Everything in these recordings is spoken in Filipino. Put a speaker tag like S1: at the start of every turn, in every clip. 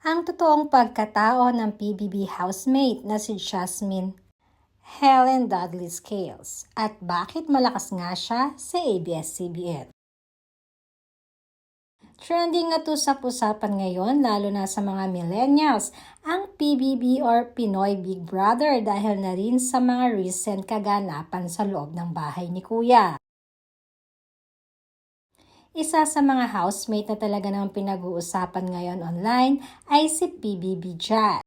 S1: Ang totoong pagkatao ng PBB housemate na si Jasmine Helen Dudley Scales at bakit malakas nga siya sa ABS-CBN. Trending nga to sa usapan ngayon lalo na sa mga millennials ang PBB or Pinoy Big Brother dahil na rin sa mga recent kaganapan sa loob ng bahay ni Kuya. Isa sa mga housemate na talaga namang pinag-uusapan ngayon online ay si PBB Jazz.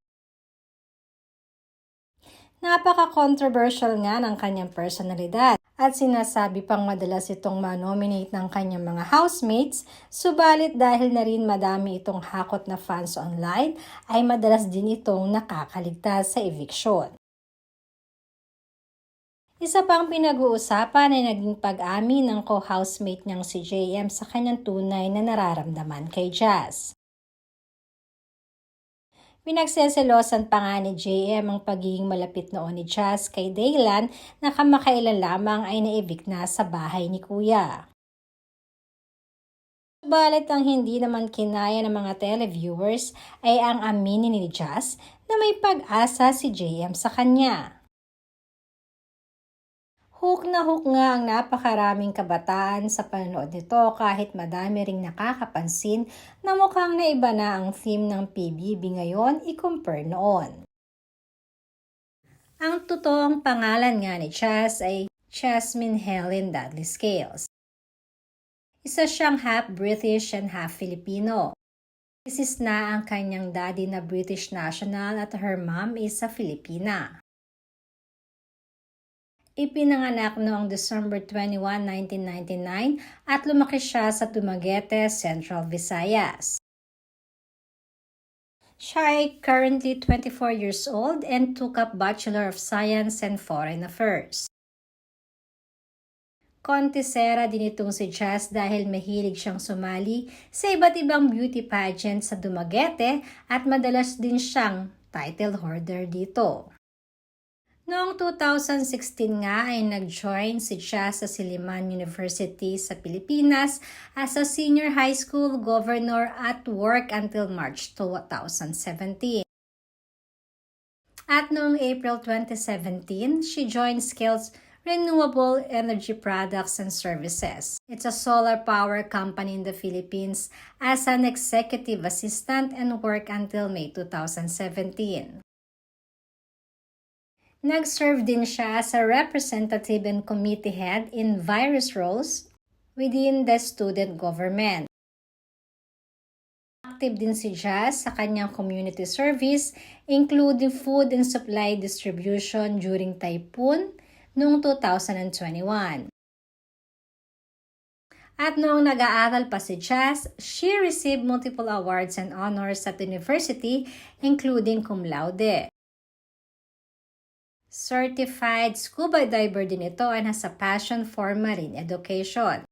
S1: Napaka-controversial nga ng kanyang personalidad at sinasabi pang madalas itong ma-nominate ng kanyang mga housemates, subalit dahil na rin madami itong hakot na fans online ay madalas din itong nakakaligtas sa eviction. Isa pang pinag-uusapan ay naging pag-amin ng co-housemate niyang si JM sa kanyang tunay na nararamdaman kay Jazz. Pinagseselosan pa nga ni JM ang pagiging malapit noon ni Jazz kay Daylan na kamakailan lamang ay na-evict na sa bahay ni Kuya. Subalit ang hindi naman kinaya ng mga televiewers ay ang aminin ni Jazz na may pag-asa si JM sa kanya. Hook na hook nga ang napakaraming kabataan sa panonood nito kahit madami ring nakakapansin na mukhang naiba na ang theme ng PBB ngayon i-compare noon. Ang totoong pangalan nga ni Jazz ay Jasmine Helen Dudley Scales. Isa siyang half British and half Filipino. Isis na ang kanyang daddy na British national at her mom is a Filipina. Ipinanganak noong December 21, 1999 at lumaki siya sa Dumaguete, Central Visayas. Siya ay currently 24 years old and took up Bachelor of Science and Foreign Affairs. Kontesera din itong si Jazz dahil mahilig siyang sumali sa iba't ibang beauty pageant sa Dumaguete at madalas din siyang title holder dito. Noong 2016 nga ay nag-join si Jazz sa Silliman University sa Pilipinas as a senior high school governor at work until March 2017. At noong April 2017, she joined Scales Renewable Energy Products and Services. It's a solar power company in the Philippines as an executive assistant and work until May 2017. Nag-serve din siya as a representative and committee head in various roles within the student government. Active din si Jazz sa kanyang community service, including food and supply distribution during typhoon noong 2021. At noong nag-aaral pa si Jazz, she received multiple awards and honors at the university, including cum laude. Certified scuba diver din ito at nasa passion for marine education.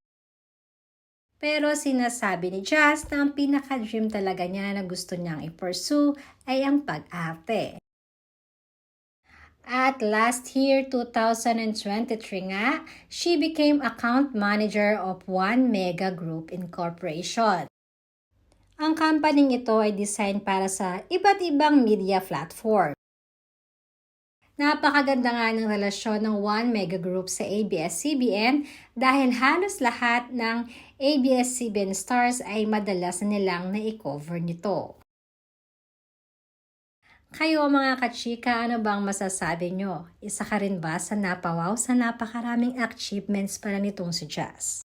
S1: Pero sinasabi ni Jazz na ang pinaka-dream talaga niya na gusto niyang i-pursue ay ang pag-arte. At last year, 2023 nga, she became account manager of One Mega Group Incorporation. Ang company ito ay design para sa iba't ibang media platform. Napakaganda nga ng relasyon ng One Mega Group sa ABS-CBN dahil halos lahat ng ABS-CBN stars ay madalas na nilang na-cover nito. Kayo mga kachika, ano bang masasabi nyo? Isa ka rin ba sa napawaw sa napakaraming achievements pala nitong si Jazz?